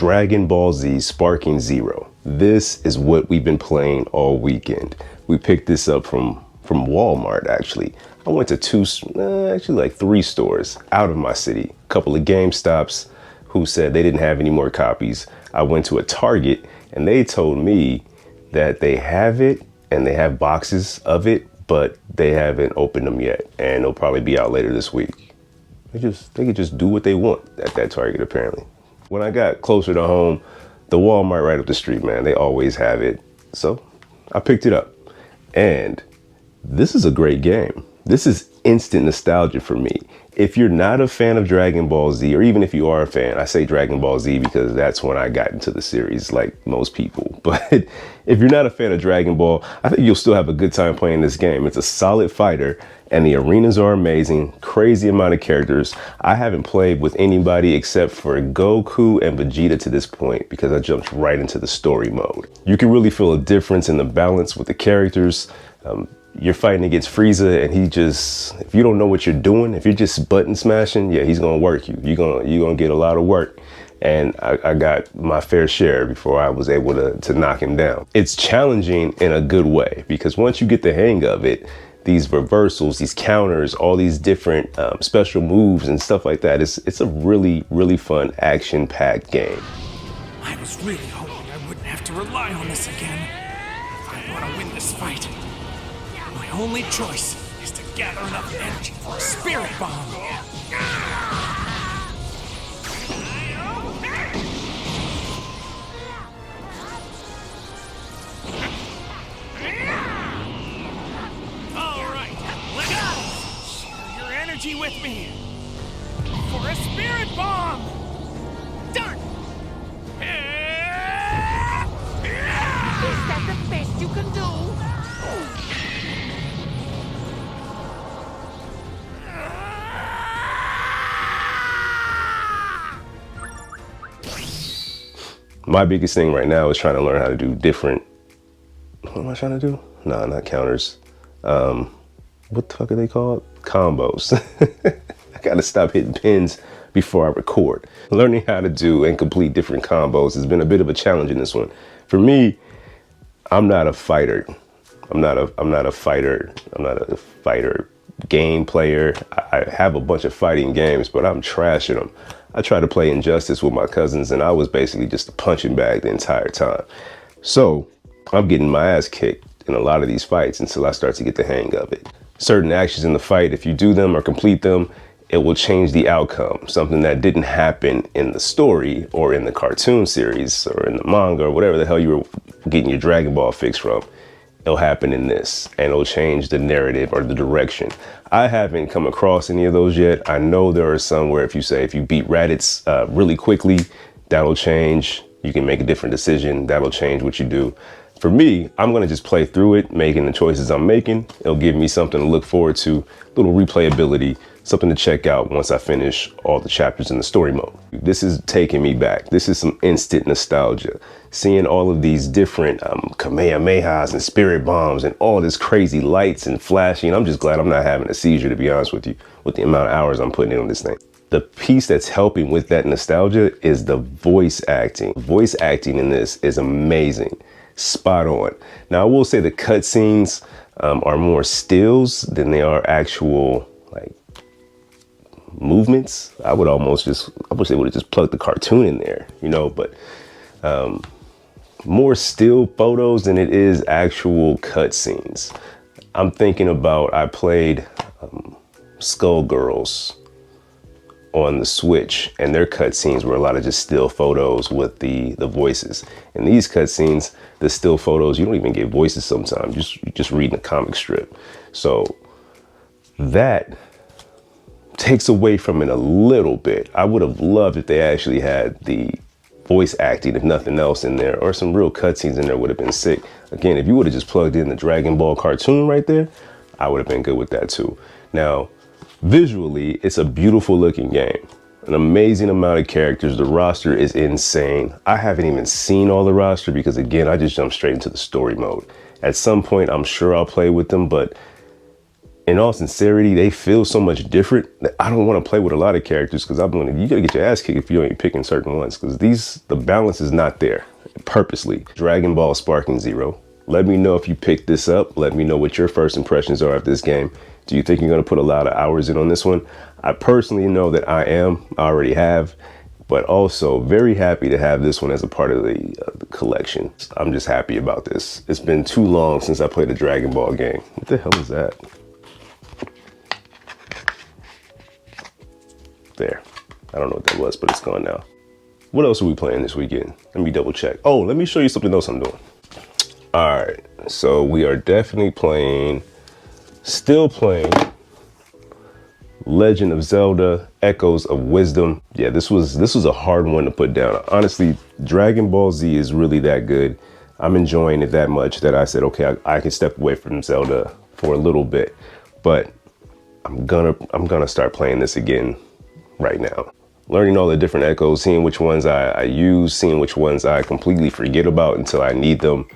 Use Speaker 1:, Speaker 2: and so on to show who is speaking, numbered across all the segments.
Speaker 1: Dragon Ball Z Sparking Zero. This is what we've been playing all weekend. We picked this up from Walmart, actually. I went to like three stores out of my city. A couple of GameStops who said they didn't have any more copies. I went to a Target and they told me that they have it and they have boxes of it, but they haven't opened them yet. And they'll probably be out later this week. They could just do what they want at that Target, apparently. When I got closer to home, the Walmart right up the street, man, they always have it. So I picked it up. And this is a great game. This is instant nostalgia for me. If you're not a fan of Dragon Ball Z, or even if you are a fan, I say Dragon Ball Z because that's when I got into the series, like most people. But if you're not a fan of Dragon Ball, I think you'll still have a good time playing this game. It's a solid fighter and the arenas are amazing, crazy amount of characters. I haven't played with anybody except for Goku and Vegeta to this point because I jumped right into the story mode. You can really feel a difference in the balance with the characters. You're fighting against Frieza and he just, if you don't know what you're doing, if you're just button smashing, yeah, he's gonna work you. You're gonna get a lot of work. And I got my fair share before I was able to knock him down. It's challenging in a good way because once you get the hang of it, these reversals, these counters, all these different special moves and stuff like that, it's a really, really fun action-packed game.
Speaker 2: I was really hoping I wouldn't have to rely on this again. If I want to win this fight, my only choice is to gather enough energy for a spirit bomb. All right, let's go. Share your energy with me for a spirit bomb. Done.
Speaker 3: Is that the best you can do?
Speaker 1: My biggest thing right now is trying to learn how to do different, what am I trying to do? No, not counters. What the fuck are they called? Combos. I gotta stop hitting pins before I record. Learning how to do and complete different combos has been a bit of a challenge in this one. For me, I'm not a fighter. I'm not a fighter game player. I have a bunch of fighting games, but I'm trashing them. I tried to play Injustice with my cousins and I was basically just a punching bag the entire time. So I'm getting my ass kicked in a lot of these fights until I start to get the hang of it. Certain actions in the fight, if you do them or complete them, it will change the outcome. Something that didn't happen in the story or in the cartoon series or in the manga or whatever the hell you were getting your Dragon Ball fix from. It'll happen in this and it'll change the narrative or the direction. I haven't come across any of those yet. I know there are some where if you beat Raditz really quickly, that'll change. You can make a different decision. That'll change what you do. For me, I'm gonna just play through it, making the choices I'm making. It'll give me something to look forward to, little replayability, something to check out once I finish all the chapters in the story mode. This is taking me back. This is some instant nostalgia. Seeing all of these different Kamehamehas and spirit bombs and all this crazy lights and flashing. I'm just glad I'm not having a seizure, to be honest with you, with the amount of hours I'm putting in on this thing. The piece that's helping with that nostalgia is the voice acting. Voice acting in this is amazing. Spot on. Now, I will say the cutscenes are more stills than they are actual like movements. I wish they would have just plugged the cartoon in there, you know, but more still photos than it is actual cutscenes. I'm thinking about, I played Skullgirls on the Switch and their cutscenes were a lot of just still photos with the voices. In these cutscenes, the still photos, you don't even get voices sometimes, you're just reading a comic strip. So that takes away from it a little bit. I would have loved if they actually had the voice acting, if nothing else, in there, or some real cutscenes in there would have been sick. Again, if you would have just plugged in the Dragon Ball cartoon right there, I would have been good with that too. Now, visually, it's a beautiful looking game. An amazing amount of characters. The roster is insane. I haven't even seen all the roster because, again, I just jumped straight into the story mode. At some point, I'm sure I'll play with them, but in all sincerity, they feel so much different that I don't want to play with a lot of characters because you gotta get your ass kicked if you ain't picking certain ones, because the balance is not there purposely. Dragon Ball Sparking Zero. Let me know if you picked this up. Let me know what your first impressions are of this game. Do you think you're gonna put a lot of hours in on this one? I personally know that I already have, but also very happy to have this one as a part of the collection. I'm just happy about this. It's been too long since I played a Dragon Ball game. What the hell is that? There. I don't know what that was, but it's gone now. What else are we playing this weekend? Let me double check. Oh, let me show you something else I'm doing. All right, so we are definitely still playing Legend of Zelda, Echoes of Wisdom. Yeah, this was a hard one to put down. Honestly, Dragon Ball Z is really that good. I'm enjoying it that much that I said, okay, I can step away from Zelda for a little bit, but I'm gonna start playing this again right now. Learning all the different echoes, seeing which ones I use, seeing which ones I completely forget about until I need them.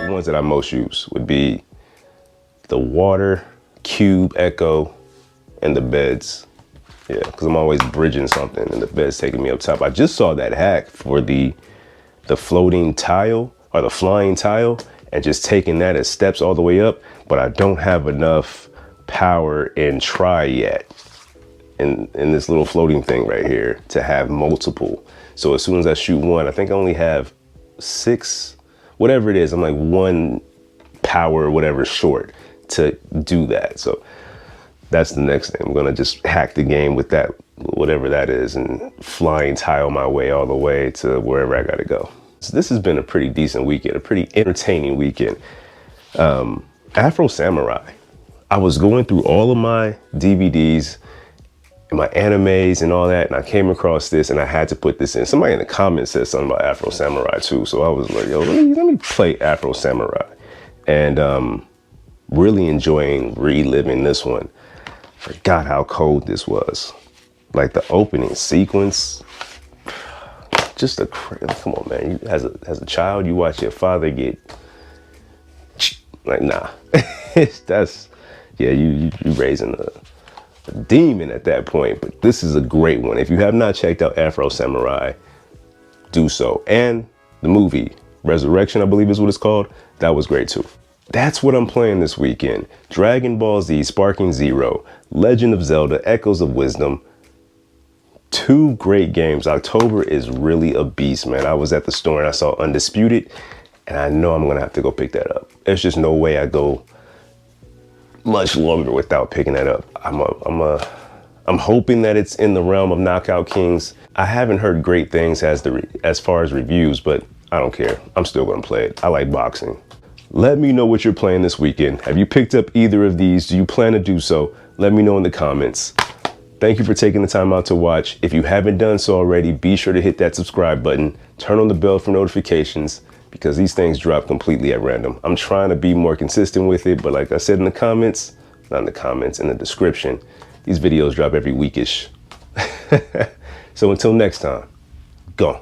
Speaker 1: The ones that I most use would be the water, cube, echo, and the beds. Yeah, because I'm always bridging something and the bed's taking me up top. I just saw that hack for the floating tile or the flying tile and just taking that as steps all the way up, but I don't have enough power in try yet in this little floating thing right here to have multiple. So as soon as I shoot one, I think I only have 6, whatever it is, I'm like 1 power or whatever short to do that. So that's the next thing. I'm gonna just hack the game with that, whatever that is, and flying tile my way all the way to wherever I gotta go. So this has been a pretty decent weekend, a pretty entertaining weekend. Afro Samurai. I was going through all of my DVDs and my animes and all that, and I came across this and I had to put this in. Somebody in the comments said something about Afro Samurai too, so I was like, yo, let me play Afro Samurai. And really enjoying reliving this one. Forgot how cold this was. Like the opening sequence, just come on, man. As a child, you watch your father get like, nah. You raising a demon at that point. But this is a great one. If you have not checked out Afro Samurai, do so. And the movie Resurrection, I believe is what it's called. That was great too. That's what I'm playing this weekend. Dragon Ball Z Sparking Zero, Legend of Zelda, Echoes of Wisdom. 2 great games. October is really a beast, man. I was at the store and I saw Undisputed, and I know I'm gonna have to go pick that up. There's just no way I go much longer without picking that up. I'm hoping that it's in the realm of Knockout Kings. I haven't heard great things as far as reviews, but I don't care. I'm still gonna play it. I like boxing. Let me know what you're playing this weekend. Have you picked up either of these? Do you plan to do so? Let me know in the comments. Thank you for taking the time out to watch. If you haven't done so already, be sure to hit that subscribe button, turn on the bell for notifications, because these things drop completely at random. I'm trying to be more consistent with it, but like I said in the comments, not in the comments, in the description, these videos drop every weekish. So until next time, go.